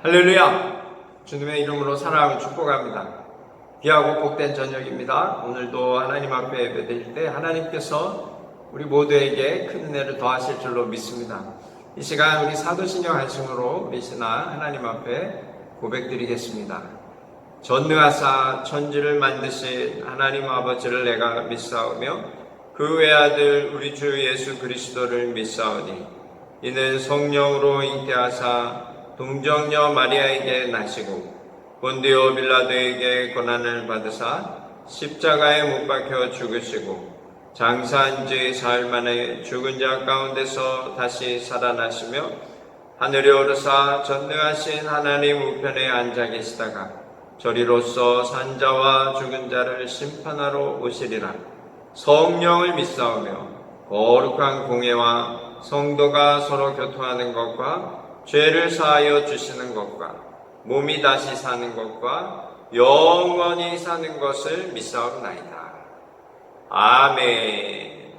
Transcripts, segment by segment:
할렐루야! 주님의 이름으로 사랑하고 축복합니다. 귀하고 복된 저녁입니다. 오늘도 하나님 앞에 예배드릴 때 하나님께서 우리 모두에게 큰 은혜를 더하실 줄로 믿습니다. 이 시간 우리 사도신경 한승으로 우리 신앙 하나님 앞에 고백드리겠습니다. 전능하사 천지를 만드신 하나님 아버지를 내가 믿사오며 그 외아들 우리 주 예수 그리스도를 믿사오니 이는 성령으로 잉태하사 동정녀 마리아에게 나시고 본디오 빌라도에게 고난을 받으사 십자가에 못 박혀 죽으시고 장사한 지 사흘 만에 죽은 자 가운데서 다시 살아나시며 하늘에 오르사 전능하신 하나님 우편에 앉아 계시다가 저리로서 산자와 죽은 자를 심판하러 오시리라. 성령을 믿사오며 거룩한 공회와 성도가 서로 교통하는 것과 죄를 사하여 주시는 것과 몸이 다시 사는 것과 영원히 사는 것을 믿사옵나이다. 아멘.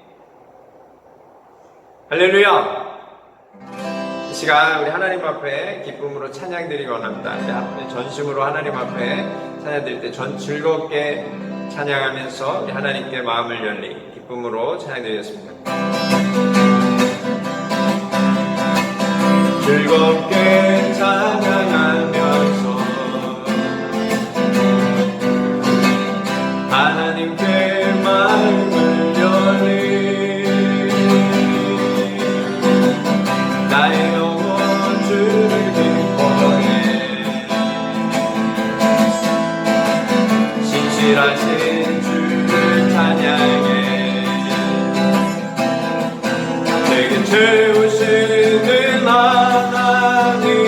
할렐루야. 이 시간 우리 하나님 앞에 기쁨으로 찬양드리기 원합니다. 우리 전심으로 하나님 앞에 찬양드릴 때 즐겁게 찬양하면서 우리 하나님께 마음을 열리 기쁨으로 찬양드리겠습니다. 즐겁게 찬양하면서 하나님께 마음을 열리 나의 영혼 주를 기뻐해 신실하신 주를 찬양해 내게 채우시는 하나님이시기에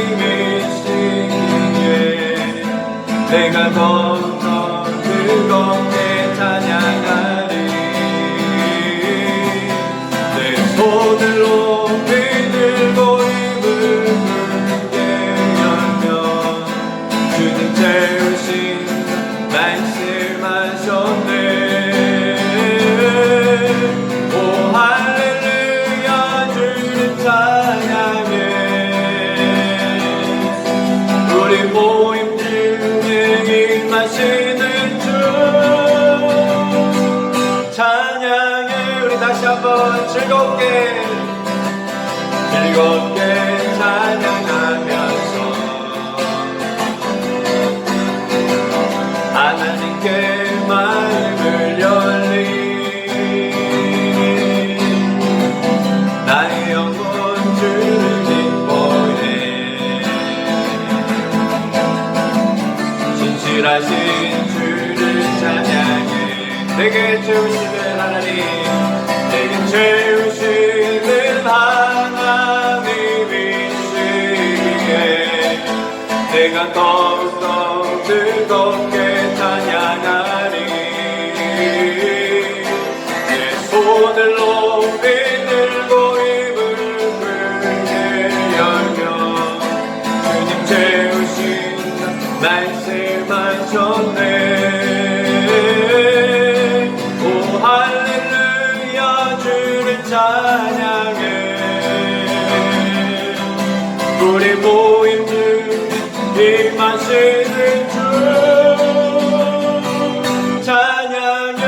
내가 더욱더 즐겁게 찬양하리 내 손을 높이 들고 입을 크게 열며 주님 채우신 말씀하셨네 오 할렐루야 주님 찬양해 우리 모임 중에 임하시는 주 찬양해 우리 다시 한번 즐겁게 찬양하면서 하나님께 마음을 열리 나의 영혼 주를 기뻐해 신실하신 주를 찬양해 내게 채우시는 하나님 내게 채우시는 하나님이시기에 내가 더욱더 즐겁게 찬양하리 내 손을 높이 들고 입을 크게 열며 주님 채우신 말씀하셨네 오 할렐루야 주를 찬양해 우리 모임 중 임하시는 주 찬양해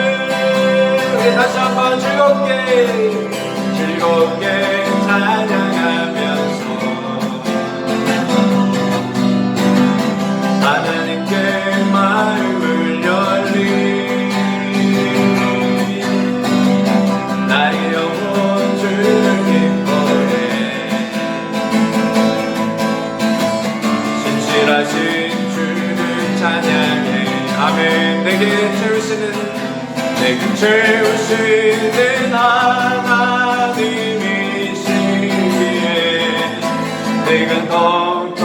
우리 다시 한번 즐겁게 찬양하면서 하나님께 마음을 열리 나의 영혼 주를 기뻐해 신실하신 주를 찬양해 아멘 내게 채우시는 하나님이시기에 내가 더욱더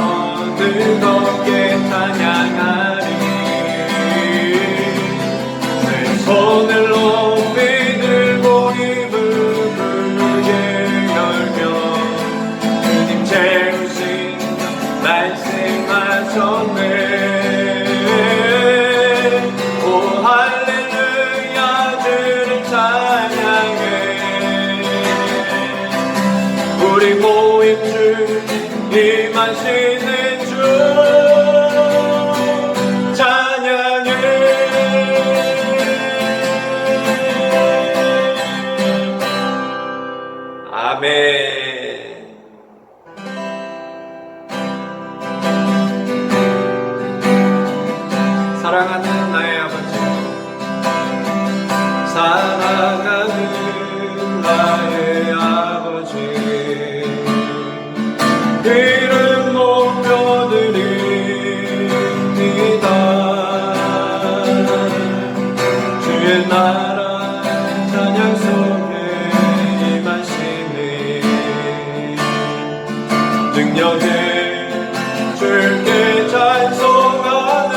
즐겁게 찬양하리 내 손을 높이 들고 입을 크게 열며 주님 채우신 말씀하셨네 오 할렐루야 주를 찬양해 우리 모임 중 임하시는 주 찬양해. 아멘. 사랑하는 나의 아버지, 사랑하는 나의 아버지, 이름 높여드립니다. 주의 나라 찬양 속에 임하시니 능력에 주께 찬송하네.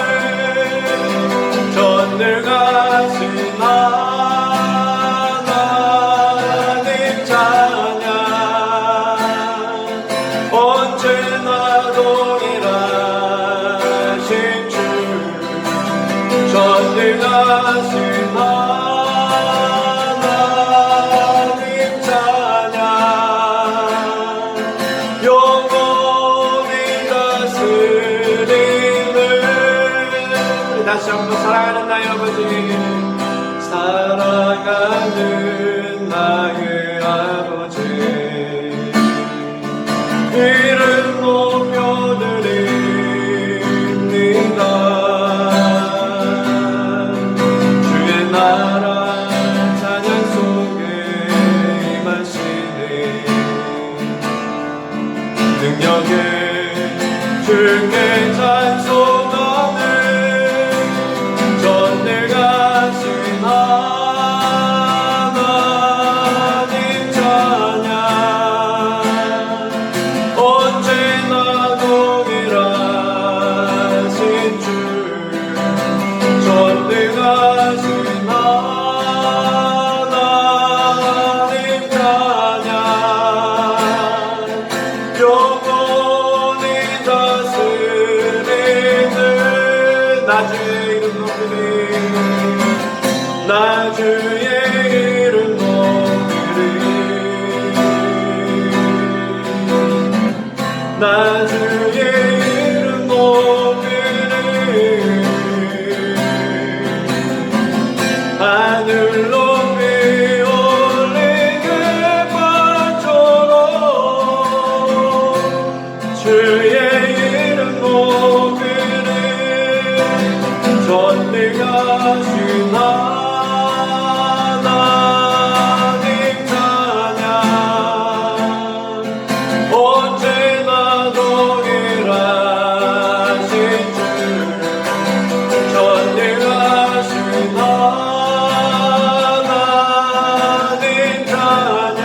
전능하신 하나님 찬양, 언제나 동일하신 주, 전능하신 하나님 찬양, 영원히 다스리는. 다시 한번 사랑하는 나의 아버지, 사랑하는 나의 아버지, 이름 높여드립니다. 주의 나라 찬양 속에 임하시네. 능력에 주께 찬송하네. 전능하신 하나님 찬양, 언제나 동일하신 주, 전능하신 하나님 찬양, 영원히 다스리는. 나주의 이름 높이리, 나주의 이름 높이리, 나주의 이름 높이리. 하늘 높이 올리는 바처럼 주의 이름 높이리. 전능하신 하나님 찬양, 언제나 동일하신 주, 전능하신 하나님 찬양,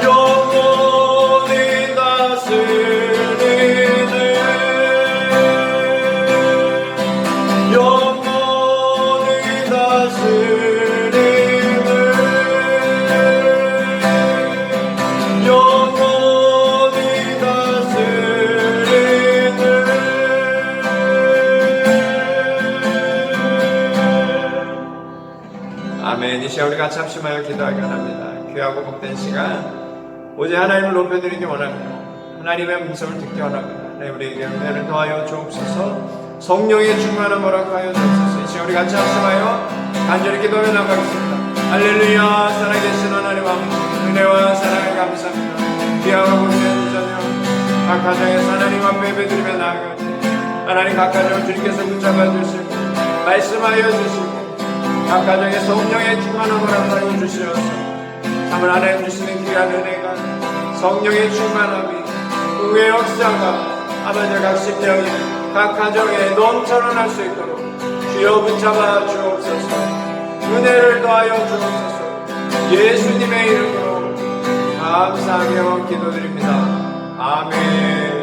영원히 다스리는. 영원히 다스리는. 영원히 다스리는. 아멘. 이 시간 우리 같이 합심하여 기도하기 원합니다. 귀하고 복된 시간, 오직 하나님을 높여드리기 원합니다. 하나님의 음성을 듣기 원합니다. 네, 우리에게 은혜를 더하여 주옵소서. 성령의 충만함 허락하여 주옵소서. 이 시간 우리 같이 합심하여 간절히 기도해 나가겠습니다. 할렐루야. 살아계신 하나님 아버지, 은혜와 사랑을 감사합니다. 귀하고 복된 저녁, 각 가정에서 하나님 앞에 예배드리며 나아가지. 하나님 각 가정을 주님께서 붙잡아 주시고 말씀하여 주시고 각 가정에 성령의 충만함 허락하여 주시옵소서. 참을 하나님 주시는 귀한 은혜가, 성령의 충만함이, 의의 역사가 아버지 각 심령에 각 가정에 넘쳐날 수 있도록 주여 붙잡아 주옵소서. 은혜를 더하여 주옵소서. 예수님의 이름으로 감사하며 기도드립니다. 아멘.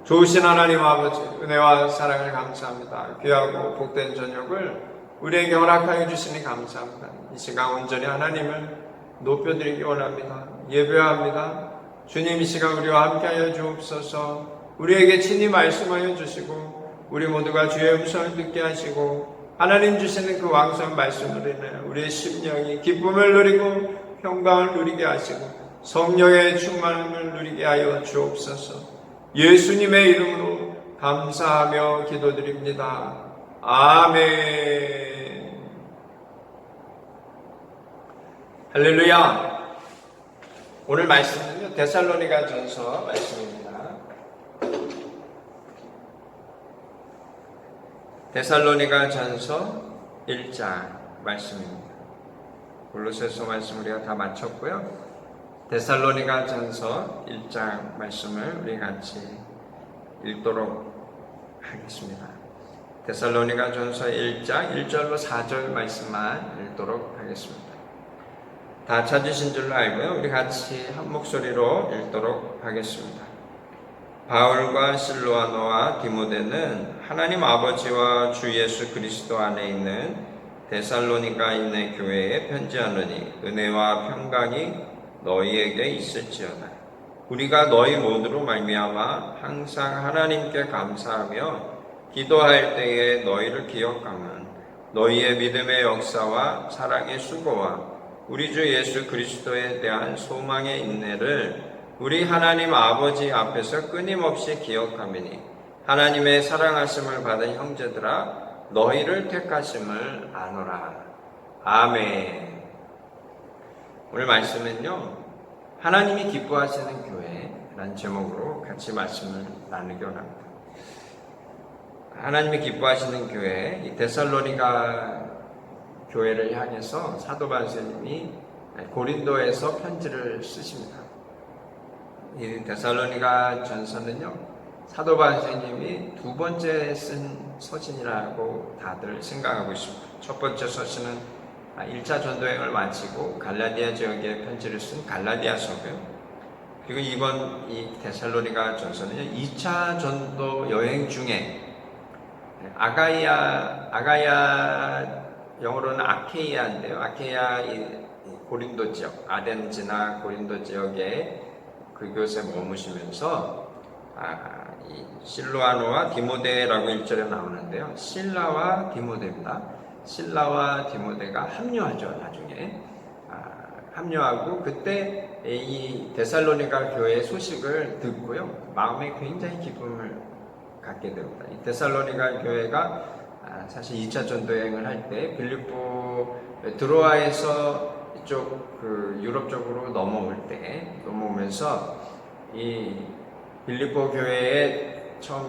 좋으신 하나님 아버지, 은혜와 사랑을 감사합니다. 귀하고 복된 저녁을 우리에게 허락하여 주시니 감사합니다. 이 시간 온전히 하나님을 높여드리기 원합니다. 예배합니다. 주님, 이 시간 우리와 함께하여 주옵소서. 우리에게 친히 말씀하여 주시고 우리 모두가 주의 음성을 듣게 하시고 하나님 주시는 그 왕성한 말씀으로 인하여 우리의 심령이 기쁨을 누리고 평강을 누리게 하시고 성령의 충만함을 누리게 하여 주옵소서. 예수님의 이름으로 감사하며 기도드립니다. 아멘. 할렐루야. 오늘 말씀은요, 데살로니가 전서 말씀입니다. 데살로니가 전서 1장 말씀입니다. 골로새서 말씀 우리가 다 마쳤고요. 데살로니가 전서 1장 말씀을 우리 같이 읽도록 하겠습니다. 데살로니가 전서 1장 1절로 4절 말씀만 읽도록 하겠습니다. 다 찾으신 줄로 알고요. 우리 같이 한 목소리로 읽도록 하겠습니다. 바울과 실로아노와 디모데는 하나님 아버지와 주 예수 그리스도 안에 있는 데살로니가 있는 교회에 편지하노니 은혜와 평강이 너희에게 있을지어다. 우리가 너희 모두로 말미암아 항상 하나님께 감사하며 기도할 때에 너희를 기억하면 너희의 믿음의 역사와 사랑의 수고와 우리 주 예수 그리스도에 대한 소망의 인내를 우리 하나님 아버지 앞에서 끊임없이 기억하미니 하나님의 사랑하심을 받은 형제들아 너희를 택하심을 아노라. 아멘. 오늘 말씀은요, 하나님이 기뻐하시는 교회라는 제목으로 같이 말씀을 나누기 원합니다. 하나님이 기뻐하시는 교회, 이 데살로니가 교회를 향해서 사도 바울 선생님이 고린도에서 편지를 쓰십니다. 이 데살로니가 전서는요, 사도 바울 선생님이 두 번째 쓴 서신이라고 다들 생각하고 있습니다. 첫 번째 서신은 1차 전도여행을 마치고 갈라디아 지역에 편지를 쓴 갈라디아서고요. 그리고 이번 이 데살로니가 전서는요, 2차 전도 여행 중에 아가야 영어로는 아케이아인데요. 아케이아 이 고린도 지역, 아덴지나 고린도 지역에 그곳에 머무시면서 이 실로아노와 디모데라고 1절에 나오는데요. 실라와 디모데입니다. 실라와 디모데가 합류하죠. 나중에 합류하고 그때 이 데살로니가 교회의 소식을 듣고요. 마음에 굉장히 기쁨을 갖게 됩니다. 이 데살로니가 교회가 사실 2차 전도여행을 할 때 빌립보 드로아에서 이쪽 유럽 쪽으로 넘어오면서 이 빌립보 교회에 처음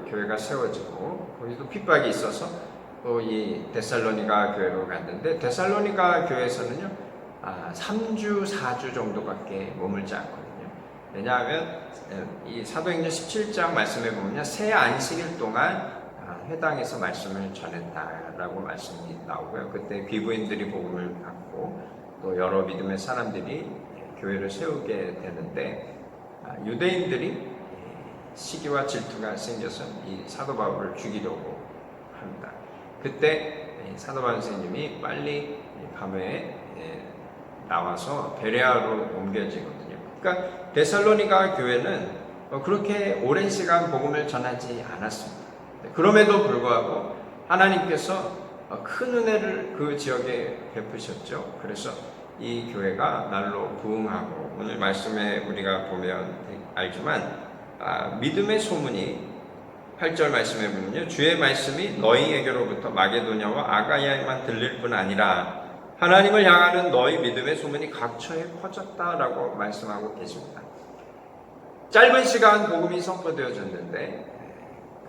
교회가 세워지고 거기도 핍박이 있어서 또 이 데살로니가 교회로 갔는데 데살로니가 교회에서는요 3주 4주 정도밖에 머물지 않거든요. 왜냐하면 이 사도행전 17장 말씀에 보면요 새 안식일 동안 회당에서 말씀을 전했다라고 말씀이 나오고요. 그때 귀부인들이 복음을 받고 또 여러 믿음의 사람들이 교회를 세우게 되는데 유대인들이 시기와 질투가 생겨서 이 사도 바울을 죽이려고 합니다. 그때 사도 바울 선생님이 빨리 밤에 나와서 베레아로 옮겨지거든요. 그러니까 데살로니가 교회는 그렇게 오랜 시간 복음을 전하지 않았습니다. 그럼에도 불구하고 하나님께서 큰 은혜를 그 지역에 베푸셨죠. 그래서 이 교회가 날로 부흥하고 오늘 말씀에 우리가 보면 알지만 믿음의 소문이 8절 말씀에 보면요. 주의 말씀이 너희에게로부터 마게도냐와 아가야에만 들릴 뿐 아니라 하나님을 향하는 너희 믿음의 소문이 각처에 퍼졌다라고 말씀하고 계십니다. 짧은 시간 복음이 선포되어졌는데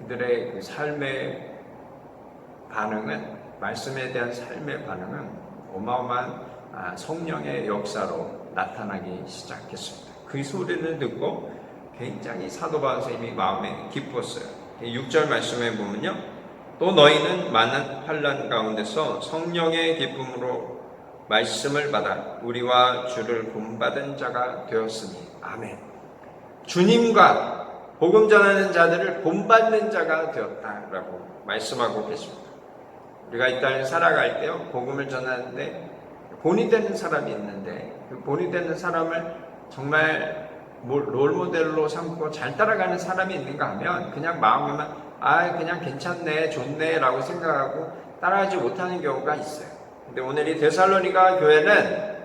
그들의 그 삶의 반응은 말씀에 대한 삶의 반응은 어마어마한 성령의 역사로 나타나기 시작했습니다. 그 소리를 듣고 굉장히 사도 바울 선생님이 마음에 기뻤어요. 6절 말씀에 보면요. 또 너희는 많은 환난 가운데서 성령의 기쁨으로 말씀을 받아 우리와 주를 본받은 자가 되었으니 아멘. 주님과 복음 전하는 자들을 본받는 자가 되었다라고 말씀하고 계십니다. 우리가 이 땅을 살아갈 때요, 복음을 전하는데 본이 되는 사람이 있는데 그 본이 되는 사람을 정말 롤모델로 삼고 잘 따라가는 사람이 있는가 하면 그냥 마음에만 그냥 괜찮네, 좋네 라고 생각하고 따라하지 못하는 경우가 있어요. 근데 오늘 이 데살로니가 교회는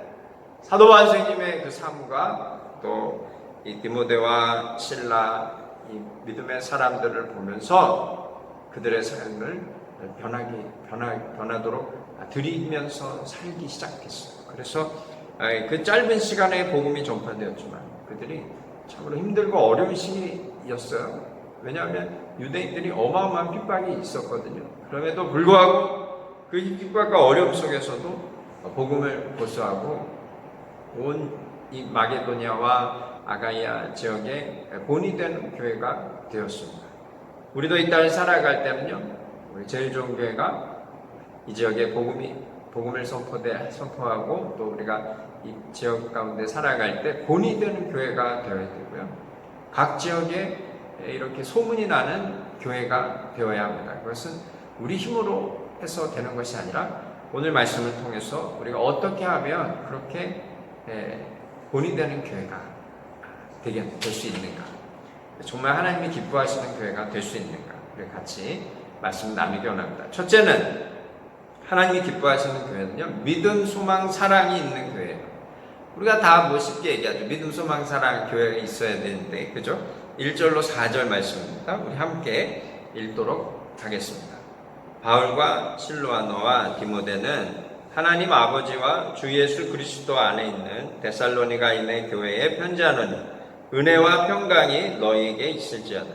사도 바울 선생님의 그 삶과 또 이 디모데와 실라 이 믿음의 사람들을 보면서 그들의 삶을 변하도록 들이면서 살기 시작했어요. 그래서 그 짧은 시간에 복음이 전파되었지만 그들이 참으로 힘들고 어려운 시기였어요. 왜냐하면 유대인들이 어마어마한 핍박이 있었거든요. 그럼에도 불구하고 그 핍박과 어려움 속에서도 복음을 고수하고 온 이 마게도니아와 아가이아 지역에 본이 되는 교회가 되었습니다. 우리도 이 땅을 살아갈 때는요, 우리 제일 좋은 교회가 이 지역에 복음을 선포하고 또 우리가 이 지역 가운데 살아갈 때 본이 되는 교회가 되어야 되고요. 각 지역에 이렇게 소문이 나는 교회가 되어야 합니다. 그것은 우리 힘으로 해서 되는 것이 아니라 오늘 말씀을 통해서 우리가 어떻게 하면 그렇게 본이 되는 교회가 될 수 있는가, 정말 하나님이 기뻐하시는 교회가 될 수 있는가, 우리 같이 말씀 나누기 원합니다. 첫째는 하나님이 기뻐하시는 교회는요, 믿음, 소망, 사랑이 있는 교회예요. 우리가 다 뭐 쉽게 얘기하죠. 믿음, 소망, 사랑 교회가 있어야 되는데, 그죠? 1절로 4절 말씀입니다. 우리 함께 읽도록 하겠습니다. 바울과 실로아너와 디모데는 하나님 아버지와 주 예수 그리스도 안에 있는 데살로니가인의 교회에 편지하노니 은혜와 평강이 너희에게 있을지어다.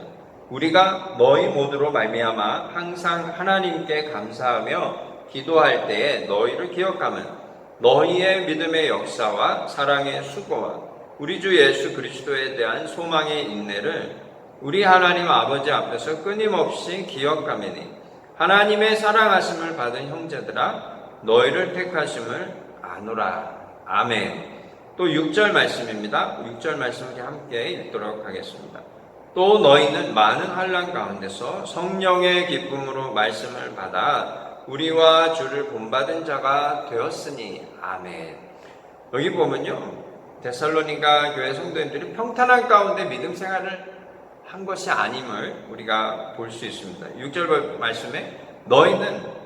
우리가 너희 모두로 말미암아 항상 하나님께 감사하며 기도할 때에 너희를 기억하면 너희의 믿음의 역사와 사랑의 수고와 우리 주 예수 그리스도에 대한 소망의 인내를 우리 하나님 아버지 앞에서 끊임없이 기억하매니 하나님의 사랑하심을 받은 형제들아 너희를 택하심을 아노라. 아멘. 또 6절 말씀입니다. 6절 말씀을 함께 읽도록 하겠습니다. 또 너희는 많은 환난 가운데서 성령의 기쁨으로 말씀을 받아 우리와 주를 본받은 자가 되었으니 아멘. 여기 보면요, 데살로니가 교회 성도님들이 평탄한 가운데 믿음 생활을 한 것이 아님을 우리가 볼 수 있습니다. 6절 말씀에 너희는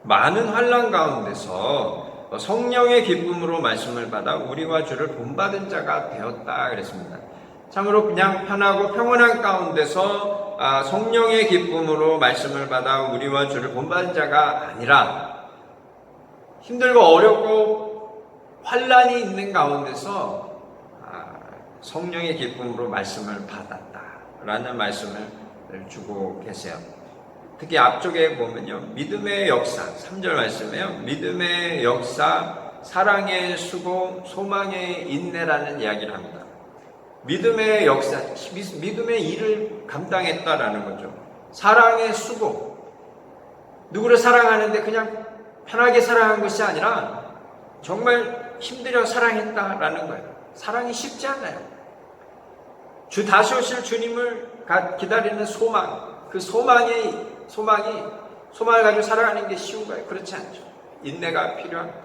많은 환난 가운데서 성령의 기쁨으로 말씀을 받아 우리와 주를 본받은 자가 되었다 그랬습니다. 참으로 그냥 편하고 평온한 가운데서 성령의 기쁨으로 말씀을 받아 우리와 주를 본받은 자가 아니라 힘들고 어렵고 환난이 있는 가운데서 성령의 기쁨으로 말씀을 받았다라는 말씀을 주고 계세요. 특히 앞쪽에 보면요, 믿음의 역사, 3절 말씀에요, 믿음의 역사, 사랑의 수고, 소망의 인내라는 이야기를 합니다. 믿음의 역사, 믿음의 일을 감당했다라는 거죠. 사랑의 수고, 누구를 사랑하는데 그냥 편하게 사랑한 것이 아니라 정말 힘들여 사랑했다라는 거예요. 사랑이 쉽지 않아요. 다시 오실 주님을 기다리는 소망, 그 소망을 가지고 살아가는 게 쉬운가요? 그렇지 않죠. 인내가 필요합니다.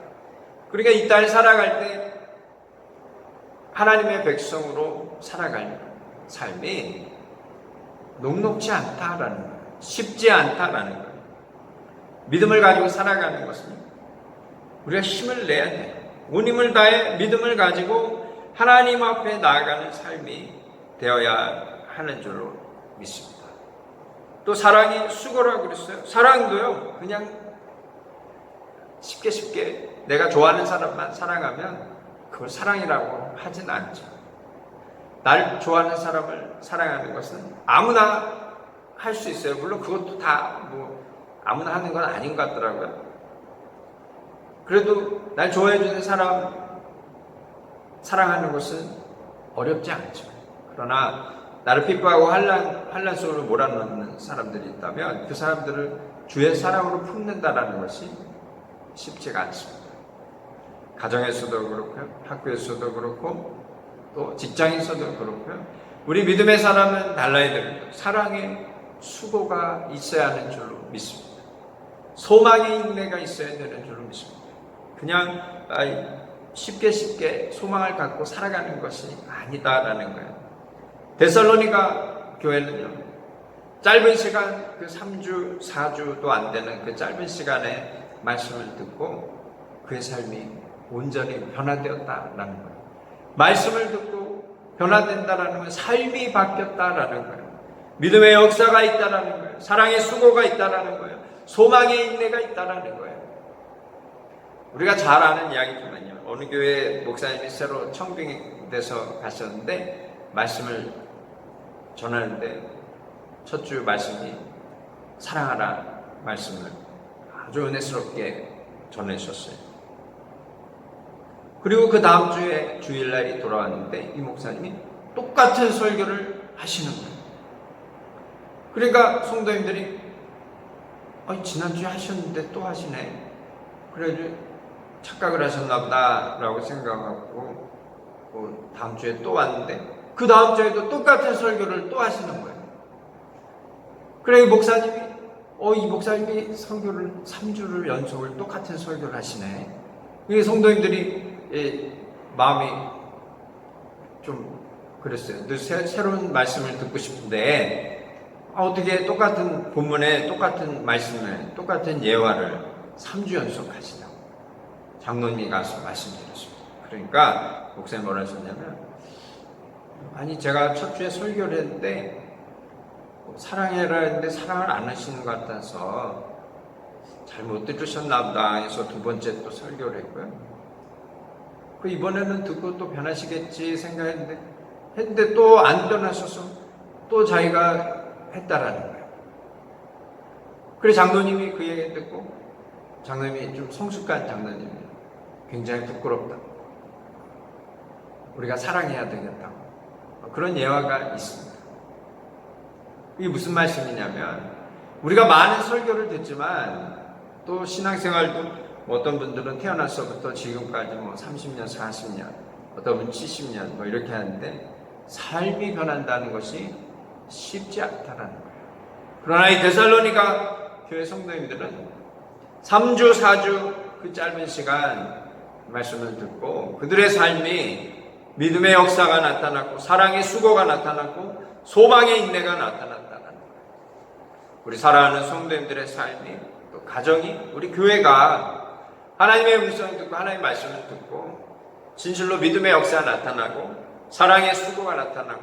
그러니까 이 땅을 살아갈 때 하나님의 백성으로 살아갈 삶이 녹록지 않다라는 거예요. 쉽지 않다라는 거예요. 믿음을 가지고 살아가는 것은 우리가 힘을 내야 돼요. 온 힘을 다해 믿음을 가지고 하나님 앞에 나아가는 삶이 되어야 하는 줄로 믿습니다. 또 사랑이 수고라고 그랬어요. 사랑도요, 그냥 쉽게 내가 좋아하는 사람만 사랑하면 그걸 사랑이라고 하진 않죠. 날 좋아하는 사람을 사랑하는 것은 아무나 할 수 있어요. 물론 그것도 다 아무나 하는 건 아닌 것 같더라고요. 그래도 날 좋아해주는 사람 사랑하는 것은 어렵지 않죠. 그러나 나를 핍박하고 환난 속으로 몰아넣는 사람들이 있다면 그 사람들을 주의 사랑으로 품는다라는 것이 쉽지가 않습니다. 가정에서도 그렇고요, 학교에서도 그렇고 또 직장에서도 그렇고요. 우리 믿음의 사람은 달라야 됩니다. 사랑의 수고가 있어야 하는 줄로 믿습니다. 소망의 인내가 있어야 되는 줄로 믿습니다. 그냥 쉽게 소망을 갖고 살아가는 것이 아니다라는 거예요. 데살로니가 교회는요, 짧은 시간, 그 3주, 4주도 안 되는 그 짧은 시간에 말씀을 듣고 그의 삶이 온전히 변화되었다라는 거예요. 말씀을 듣고 변화된다라는 건 삶이 바뀌었다라는 거예요. 믿음의 역사가 있다라는 거예요. 사랑의 수고가 있다라는 거예요. 소망의 인내가 있다라는 거예요. 우리가 잘 아는 이야기지만요. 어느 교회 목사님이 새로 청빙돼서 가셨는데 말씀을 전하는데 첫 주 말씀이 사랑하라 말씀을 아주 은혜스럽게 전해주셨어요. 그리고 그 다음 주에 주일날이 돌아왔는데 이 목사님이 똑같은 설교를 하시는 거예요. 그러니까 성도님들이 지난주에 하셨는데 또 하시네. 그래가지고 착각을 하셨나 보다 라고 생각하고 다음 주에 또 왔는데 그 다음 주에도 똑같은 설교를 또 하시는 거예요. 그래 목사님이 이 목사님이 설교를 3주를 연속을 똑같은 설교를 하시네. 이게 성도님들이 마음이 좀 그랬어요. 늘 새로운 말씀을 듣고 싶은데 어떻게 똑같은 본문에 똑같은 말씀을 똑같은 예화를 3주 연속 하시냐고 장로님이 가서 말씀드렸습니다. 그러니까 목사님 뭐라 하셨냐면 아니 제가 첫 주에 설교를 했는데 사랑해라 했는데 사랑을 안 하시는 것 같아서 잘못 들으셨나 보다 해서 두 번째 또 설교를 했고요. 이번에는 듣고 또 변하시겠지 생각했는데 또 안 변하셔서 또 자기가 했다라는 거예요. 그래서 장로님이 그 얘기 듣고 장로님이 좀 성숙한 장로님이 굉장히 부끄럽다. 우리가 사랑해야 되겠다고 그런 예화가 있습니다. 이게 무슨 말씀이냐면 우리가 많은 설교를 듣지만 또 신앙생활도 어떤 분들은 태어나서부터 지금까지 30년, 40년, 어떤 분은 70년 이렇게 하는데 삶이 변한다는 것이 쉽지 않다라는 거예요. 그러나 이 데살로니가 교회 성도님들은 3주, 4주 그 짧은 시간 말씀을 듣고 그들의 삶이 믿음의 역사가 나타났고 사랑의 수고가 나타났고 소망의 인내가 나타났다는 거예요. 우리 사랑하는 성도님들의 삶이 또 가정이 우리 교회가 하나님의 음성을 듣고 하나님의 말씀을 듣고 진실로 믿음의 역사가 나타나고 사랑의 수고가 나타나고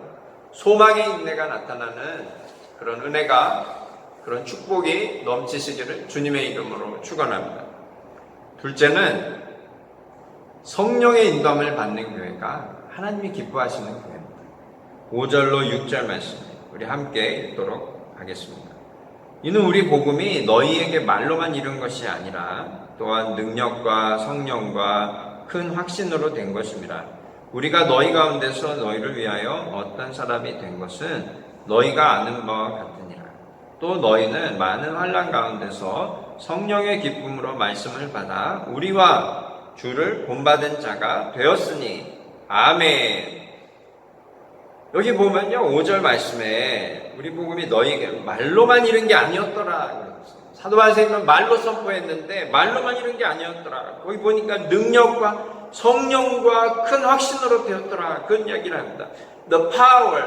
소망의 인내가 나타나는 그런 은혜가 그런 축복이 넘치시기를 주님의 이름으로 축원합니다. 둘째는 성령의 인도함을 받는 교회가 하나님이 기뻐하시는 교회입니다. 5절로 6절 말씀 우리 함께 읽도록 하겠습니다. 이는 우리 복음이 너희에게 말로만 이룬 것이 아니라 또한 능력과 성령과 큰 확신으로 된 것입니다. 우리가 너희 가운데서 너희를 위하여 어떤 사람이 된 것은 너희가 아는 바와 같으니라. 또 너희는 많은 환난 가운데서 성령의 기쁨으로 말씀을 받아 우리와 주를 본받은 자가 되었으니 아멘. 여기 보면요 5절 말씀에 우리 복음이 너희에게 말로만 이룬 게 아니었더라. 사도 바울은 말로 선포했는데 말로만 이룬 게 아니었더라. 거기 보니까 능력과 성령과 큰 확신으로 되었더라. 그런 이야기를 합니다. The power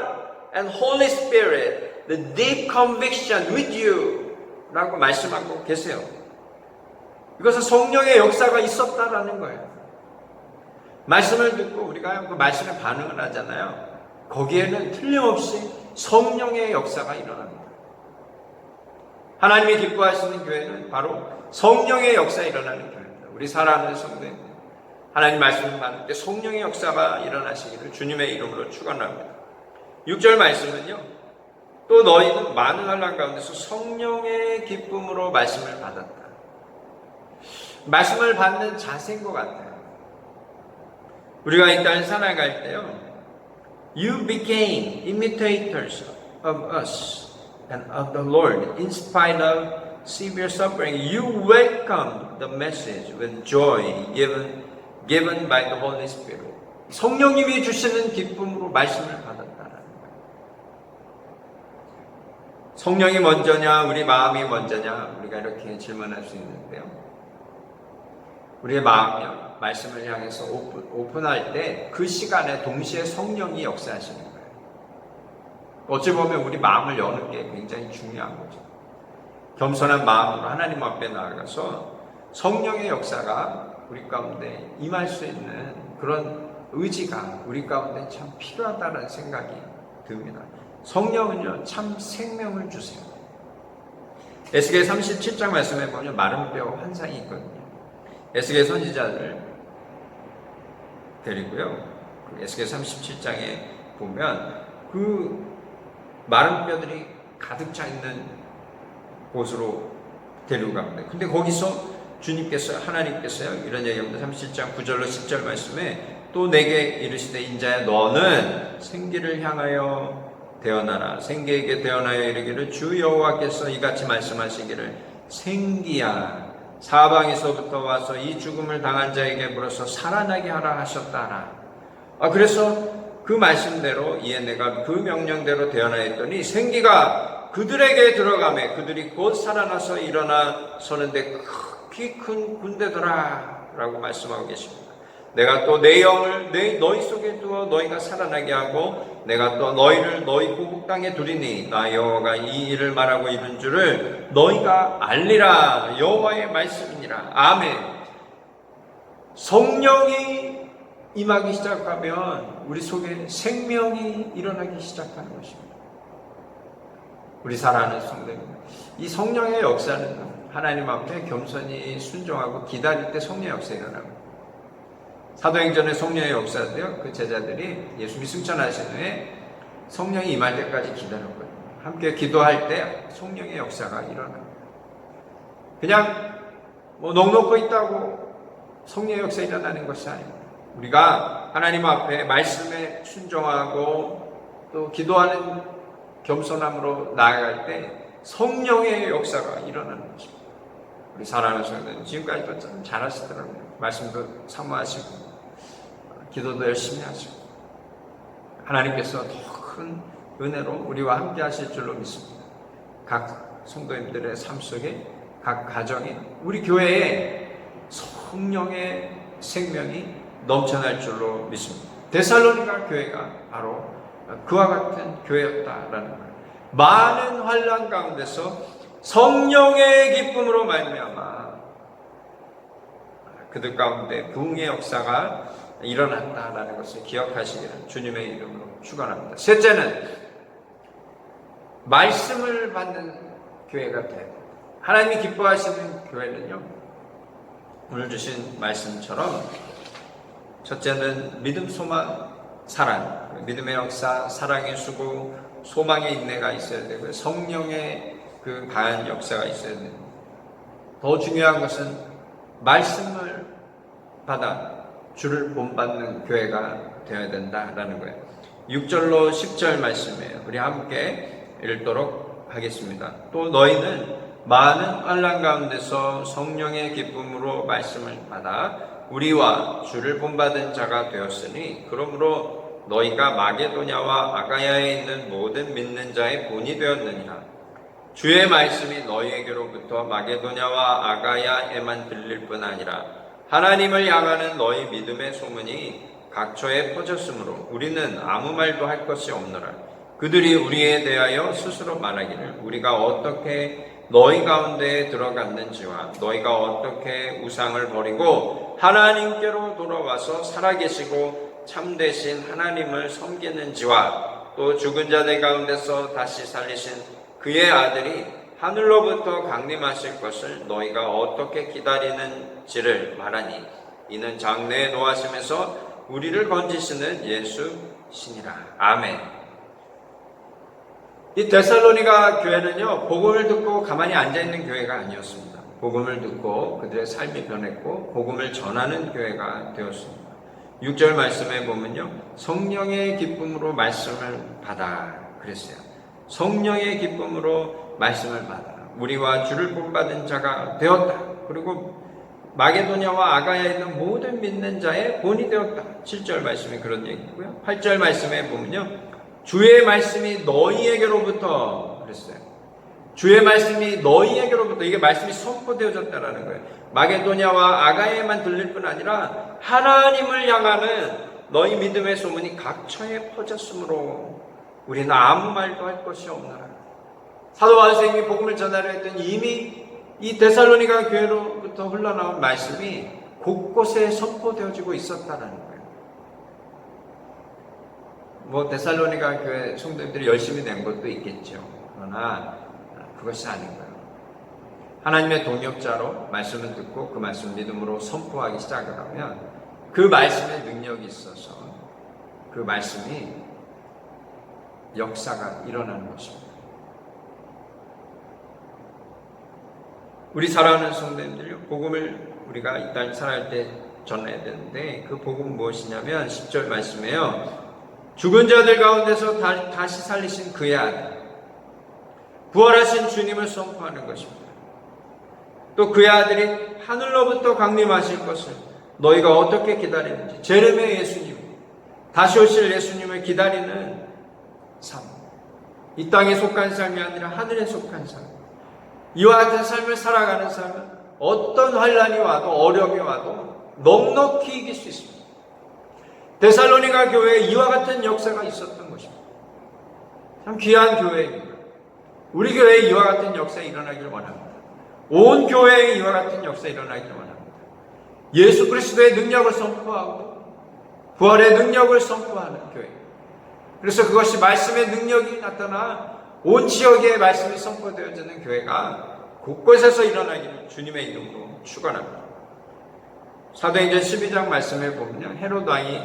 and Holy Spirit, the deep conviction with you 라고 말씀하고 계세요. 이것은 성령의 역사가 있었다라는 거예요. 말씀을 듣고 우리가 그 말씀에 반응을 하잖아요. 거기에는 틀림없이 성령의 역사가 일어납니다. 하나님이 기뻐하시는 교회는 바로 성령의 역사가 일어나는 교회입니다. 우리 사랑하는 성도님, 하나님 말씀을 받을 때 성령의 역사가 일어나시기를 주님의 이름으로 축원합니다. 6절 말씀은요. 또 너희는 많은 환난 가운데서 성령의 기쁨으로 말씀을 받았다. 말씀을 받는 자세인 것 같아요. 우리가 이 땅을 살아갈 때요. You became imitators of us and of the Lord in spite of severe suffering. You welcomed the message with joy given by the Holy Spirit. 성령님이 주시는 기쁨으로 말씀을 받았다라는 거예요. 성령이 먼저냐 우리 마음이 먼저냐 우리가 이렇게 질문할 수 있는데요. 우리의 마음이요 말씀을 향해서 오픈할 때 그 시간에 동시에 성령이 역사하시는 거예요. 어찌 보면 우리 마음을 여는 게 굉장히 중요한 거죠. 겸손한 마음으로 하나님 앞에 나아가서 성령의 역사가 우리 가운데 임할 수 있는 그런 의지가 우리 가운데 참 필요하다는 생각이 듭니다. 성령은요, 참 생명을 주세요. 에스겔 37장 말씀에 보면 마른 뼈 환상이 있거든요. 에스겔 선지자를 데리고요, 에스겔 37장에 보면 그 마른 뼈들이 가득 차 있는 곳으로 데리고 갑니다. 근데 거기서 주님께서, 하나님께서요, 이런 얘기합니다. 37장 9절로 10절 말씀에 또 내게 이르시되 인자야 너는 생기를 향하여 대언하라. 생기에게 대언하여 이르기를 주 여호와께서 이같이 말씀하시기를 생기야 사방에서부터 와서 이 죽음을 당한 자에게 물어서 살아나게 하라 하셨다라. 그래서 그 말씀대로 이에 내가 그 명령대로 대언하였더니 생기가 그들에게 들어가매 그들이 곧 살아나서 일어나 서는데 크기 큰 군대더라 라고 말씀하고 계십니다. 내가 또 내 영을 너희 속에 두어 너희가 살아나게 하고 내가 또 너희를 너희 고국 땅에 두리니 나 여호와가 이 일을 말하고 이룬 줄을 너희가 알리라. 여호와의 말씀이니라. 아멘. 성령이 임하기 시작하면 우리 속에 생명이 일어나기 시작하는 것입니다. 우리 사랑하는 성도님, 이 성령의 역사는 하나님 앞에 겸손히 순종하고 기다릴 때 성령의 역사가 일어납니다. 사도행전의 성령의 역사도요, 그 제자들이 예수님이 승천하신 후에 성령이 임할 때까지 기다렸거든요. 함께 기도할 때 성령의 역사가 일어납니다. 그냥 넉넉고 있다고 성령의 역사가 일어나는 것이 아닙니다. 우리가 하나님 앞에 말씀에 순종하고 또 기도하는 겸손함으로 나아갈 때 성령의 역사가 일어나는 것입니다. 우리 사랑하는 성도님, 지금까지도 참 잘하시더라고요. 말씀도 사모하시고 기도도 열심히 하시고 하나님께서 더 큰 은혜로 우리와 함께 하실 줄로 믿습니다. 각 성도님들의 삶 속에 각 가정에 우리 교회에 성령의 생명이 넘쳐날 줄로 믿습니다. 데살로니가 교회가 바로 그와 같은 교회였다라는 거예요. 많은 환난 가운데서 성령의 기쁨으로 말미암아 그들 가운데 부흥의 역사가 일어났다라는 것을 기억하시기를 주님의 이름으로 축원합니다. 셋째는 말씀을 받는 교회가 돼야 됩니다. 하나님이 기뻐하시는 교회는요, 오늘 주신 말씀처럼 첫째는 믿음, 소망, 사랑, 믿음의 역사, 사랑의 수고, 소망의 인내가 있어야 되고요. 성령의 그 강한 역사가 있어야 됩니다. 더 중요한 것은 말씀을 받아 주를 본받는 교회가 되어야 된다라는 거예요. 6절로 10절 말씀이에요. 우리 함께 읽도록 하겠습니다. 또 너희는 많은 환난 가운데서 성령의 기쁨으로 말씀을 받아 우리와 주를 본받은 자가 되었으니 그러므로 너희가 마게도냐와 아가야에 있는 모든 믿는 자의 본이 되었느니라. 주의 말씀이 너희에게로부터 마게도냐와 아가야에만 들릴 뿐 아니라 하나님을 향하는 너희 믿음의 소문이 각처에 퍼졌으므로 우리는 아무 말도 할 것이 없노라. 그들이 우리에 대하여 스스로 말하기를 우리가 어떻게 너희 가운데에 들어갔는지와 너희가 어떻게 우상을 버리고 하나님께로 돌아와서 살아계시고 참되신 하나님을 섬기는지와 또 죽은 자들 가운데서 다시 살리신 그의 아들이 하늘로부터 강림하실 것을 너희가 어떻게 기다리는지를 말하니 이는 장래의 노하심에서 우리를 건지시는 예수시니라. 아멘. 이 데살로니가 교회는요, 복음을 듣고 가만히 앉아있는 교회가 아니었습니다. 복음을 듣고 그들의 삶이 변했고 복음을 전하는 교회가 되었습니다. 6절 말씀에 보면요, 성령의 기쁨으로 말씀을 받아 그랬어요. 성령의 기쁨으로 말씀을 받아 우리와 주를 본받은 자가 되었다. 그리고 마게도냐와 아가야에 있는 모든 믿는 자의 본이 되었다. 7절 말씀이 그런 얘기고요. 8절 말씀에 보면요, 주의 말씀이 너희에게로부터 그랬어요. 주의 말씀이 너희에게로부터, 이게 말씀이 선포되어졌다라는 거예요. 마게도냐와 아가야에만 들릴 뿐 아니라 하나님을 향하는 너희 믿음의 소문이 각처에 퍼졌으므로 우리는 아무 말도 할 것이 없노라. 사도 바울 선생님이 복음을 전하려 했더니 이미 이 데살로니가 교회로부터 흘러나온 말씀이 곳곳에 선포되어지고 있었다는 거예요. 데살로니가 교회 성도들이 열심히 낸 것도 있겠죠. 그러나 그것이 아닌 거예요. 하나님의 동역자로 말씀을 듣고 그 말씀을 믿음으로 선포하기 시작을 하면 그 말씀의 능력이 있어서 그 말씀이 역사가 일어나는 것입니다. 우리 사랑하는 성도님들, 복음을 우리가 이 땅에 살아갈 때 전해야 되는데 그 복음은 무엇이냐면 10절 말씀이에요. 죽은 자들 가운데서 다시 살리신 그의 아들, 부활하신 주님을 선포하는 것입니다. 또 그의 아들이 하늘로부터 강림하실 것을 너희가 어떻게 기다리는지, 제르의 예수님, 다시 오실 예수님을 기다리는 삶, 이 땅에 속한 삶이 아니라 하늘에 속한 삶, 이와 같은 삶을 살아가는 삶은 어떤 환란이 와도 어려움이 와도 넉넉히 이길 수 있습니다. 데살로니가 교회에 이와 같은 역사가 있었던 것입니다. 참 귀한 교회입니다. 우리 교회에 이와 같은 역사가 일어나기를 원합니다. 온 교회에 이와 같은 역사가 일어나기를 원합니다. 예수 그리스도의 능력을 선포하고 부활의 능력을 선포하는 교회. 그래서 그것이 말씀의 능력이 나타나 온 지역에 말씀이 선포되어지는 교회가 곳곳에서 일어나기를 주님의 이름으로 축원합니다. 사도행전 12장 말씀에 보면 헤롯 왕이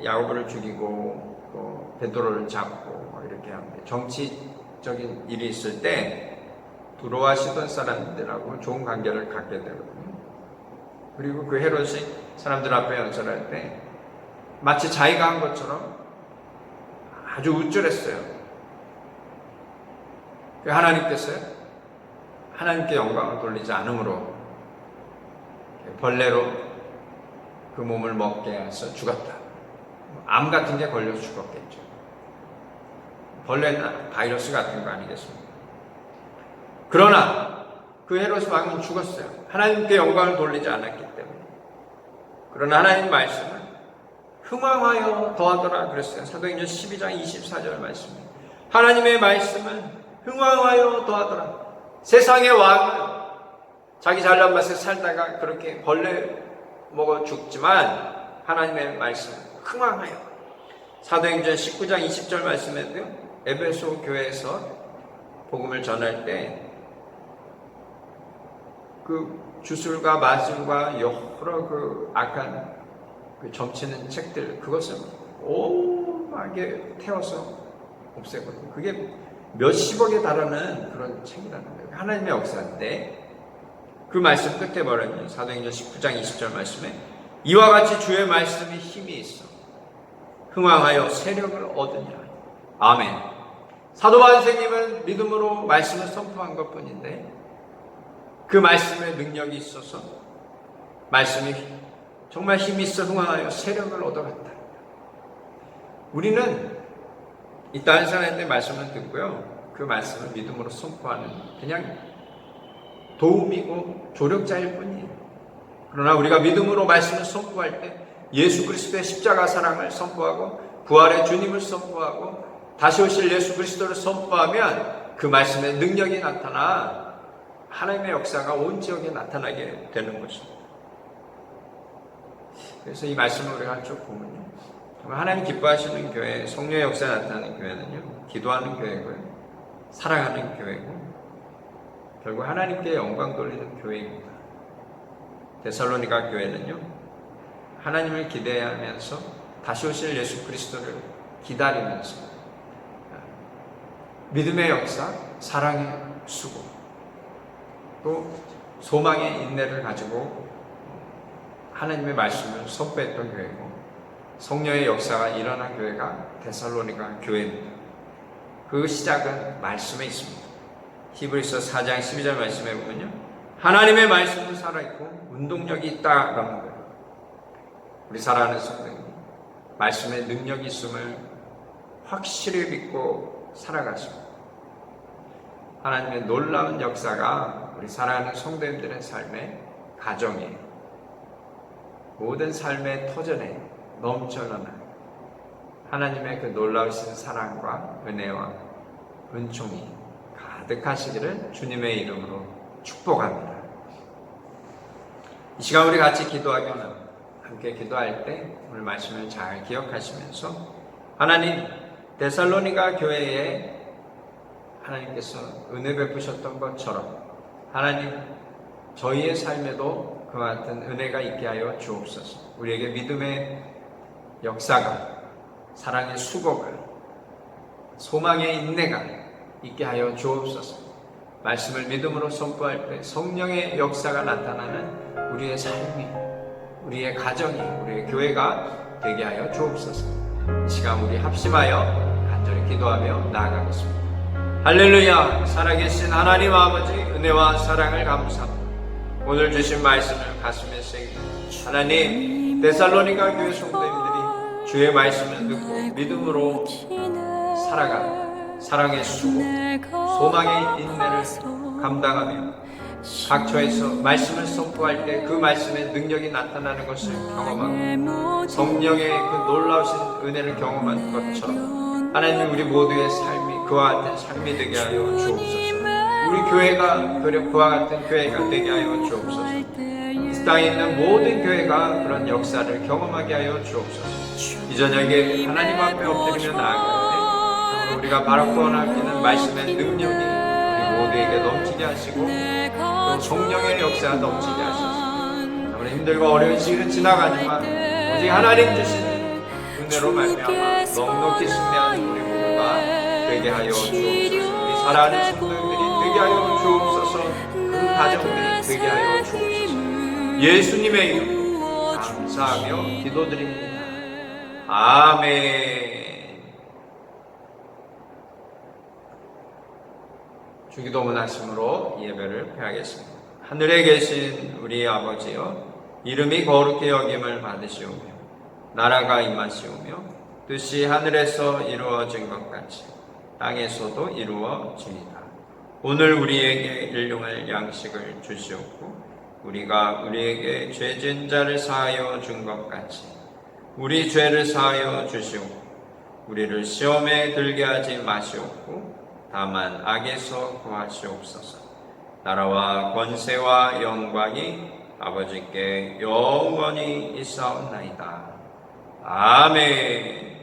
야고보를 죽이고 베드로를 잡고 이렇게 합니다. 정치적인 일이 있을 때 두로와 시돈 사람들하고 좋은 관계를 갖게 되거든요. 그리고 그 헤롯이 사람들 앞에 연설할 때 마치 자기가 한 것처럼 아주 우쭐했어요. 하나님께서 하나님께 영광을 돌리지 않으므로 벌레로 그 몸을 먹게 해서 죽었다. 암 같은 게 걸려서 죽었겠죠. 벌레나 바이러스 같은 거 아니겠습니까? 그러나 그 헤롯 왕은 죽었어요. 하나님께 영광을 돌리지 않았기 때문에. 그러나 하나님 말씀은 흥왕하여 더하더라 그랬어요. 사도행전 12장 24절 말씀입니다. 하나님의 말씀은 흥왕하여 더하더라. 세상의 왕은 자기 잘난 맛에 살다가 그렇게 벌레 먹어 죽지만 하나님의 말씀은 흥왕하여. 사도행전 19장 20절 말씀에도요. 에베소 교회에서 복음을 전할 때 그 주술과 마술과 여러 그 악한 그 점치는 책들, 그것을 오하게 태워서 없애거든요. 그게 몇십억에 달하는 그런 책이라는 거예요. 하나님의 역사인데 그 말씀 끝에 뭐라냐면 사도행전 19장 20절 말씀에 이와 같이 주의 말씀이 힘이 있어 흥왕하여 세력을 얻으니라. 아멘. 사도 바울님은 믿음으로 말씀을 선포한 것뿐인데 그 말씀에 능력이 있어서 말씀이 정말 힘이 있어 흥왕하여 세력을 얻어갔다. 우리는 이 땅에 사는데 말씀을 듣고요. 그 말씀을 믿음으로 선포하는 그냥 도움이고 조력자일 뿐이에요. 그러나 우리가 믿음으로 말씀을 선포할 때 예수 그리스도의 십자가 사랑을 선포하고 부활의 주님을 선포하고 다시 오실 예수 그리스도를 선포하면 그 말씀의 능력이 나타나 하나님의 역사가 온 지역에 나타나게 되는 것입니다. 그래서 이 말씀을 우리가 쭉 보면요. 하나님 기뻐하시는 교회, 성령의 역사가 나타나는 교회는요. 기도하는 교회고요. 사랑하는 교회고 결국 하나님께 영광 돌리는 교회입니다. 데살로니가 교회는요. 하나님을 기대하면서 다시 오실 예수 그리스도를 기다리면서 믿음의 역사, 사랑의 수고, 또 소망의 인내를 가지고 하나님의 말씀을 선포했던 교회고 성령의 역사가 일어난 교회가 데살로니가 교회입니다. 그 시작은 말씀에 있습니다. 히브리서 4장 12절 말씀에 보면요. 하나님의 말씀은 살아있고 운동력이 있다라는 거예요. 우리 사랑하는 성도님, 말씀의 능력이 있음을 확실히 믿고 살아가시고 하나님의 놀라운 역사가 우리 사랑하는 성도님들의 삶의 가정에 모든 삶의 터전에 넘쳐나는 하나님의 그 놀라우신 사랑과 은혜와 은총이 가득하시기를 주님의 이름으로 축복합니다. 이 시간 우리 같이 기도하거나 함께 기도할 때 오늘 말씀을 잘 기억하시면서 하나님 데살로니가 교회에 하나님께서 은혜 베푸셨던 것처럼 하나님 저희의 삶에도 그와 같은 은혜가 있게 하여 주옵소서. 우리에게 믿음의 역사가, 사랑의 수고가, 소망의 인내가 있게 하여 주옵소서. 말씀을 믿음으로 선포할 때 성령의 역사가 나타나는 우리의 삶이, 우리의 가정이, 우리의 교회가 되게 하여 주옵소서. 이 시간 우리 합심하여 간절히 기도하며 나아가겠습니다. 할렐루야. 살아계신 하나님 아버지, 은혜와 사랑을 감사합니다. 오늘 주신 말씀을 가슴에 새기고 하나님 데살로니가 교회 성도님들이 주의 말씀을 듣고 믿음으로 살아가는 사랑의 수고, 소망의 인내를 감당하며 각처에서 말씀을 선포할 때 그 말씀의 능력이 나타나는 것을 경험하고 성령의 그 놀라우신 은혜를 경험한 것처럼 하나님 우리 모두의 삶이 그와 같은 삶이 되게 하여 주옵소서. 우리 교회가 그와 같은 교회가 되게 하여 주옵소서. 이 땅에 있는 모든 교회가 그런 역사를 경험하게 하여 주옵소서. 이 저녁에 하나님 앞에 엎드리며 나아갈 때 우리가 바라고 원하는 말씀의 능력이 우리 모두에게 넘치게 하시고 또 성령의 역사가 넘치게 하셔서 아무리 힘들고 어려운 시기는 지나가지만 오직 하나님 주시는 은혜로 말미암아 넉넉히 승리하는 우리 모두가 되게 하여 주옵소서. 우리 사랑하는 성도님들이 되게 하여 주옵소서. 그 가정들이 되게 하여 주옵소서. 예수님의 이름으로 감사하며 기도드립니다. 아멘. 주기도문 하심으로 예배를 폐하겠습니다. 하늘에 계신 우리 아버지여, 이름이 거룩히 여김을 받으시오며 나라가 임하시오며 뜻이 하늘에서 이루어진 것 같이 땅에서도 이루어지이다. 오늘 우리에게 일용할 양식을 주시옵고 우리가 우리에게 죄 지은 자를 사하여 준 것 같이 우리 죄를 사하여 주시옵고 우리를 시험에 들게 하지 마시옵고 다만 악에서 구하시옵소서. 나라와 권세와 영광이 아버지께 영원히 있사옵나이다. 아멘.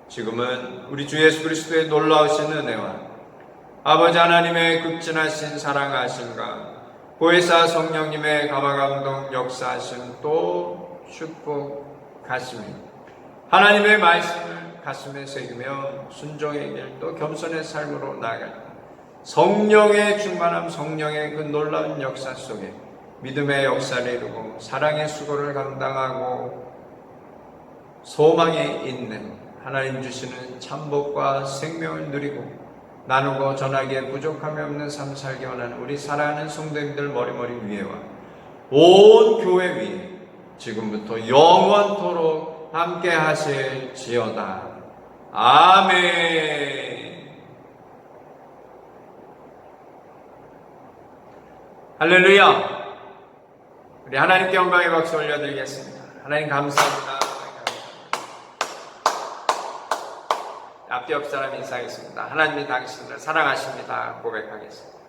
지금은 우리 주 예수 그리스도의 놀라우신 은혜와 아버지 하나님의 극진하신 사랑하심과 보혜사 성령님의 감화감동 역사하심 또 축복하심이 하나님의 말씀을 가슴에 새기며 순종의 길 또 겸손의 삶으로 나아갈 때 성령의 충만함, 성령의 그 놀라운 역사 속에 믿음의 역사를 이루고 사랑의 수고를 감당하고 소망의 있는 하나님 주시는 참복과 생명을 누리고 나누고 전하기에 부족함이 없는 삶 살기 원하는 우리 사랑하는 성도님들 머리머리 위에와 온 교회 위에 지금부터 영원토록 함께 하실지어다. 아멘. 할렐루야. 우리 하나님께 영광의 박수 올려드리겠습니다. 하나님 감사합니다. 앞뒤 옆 사람 인사하겠습니다. 하나님이 당신을 사랑하십니다. 고백하겠습니다.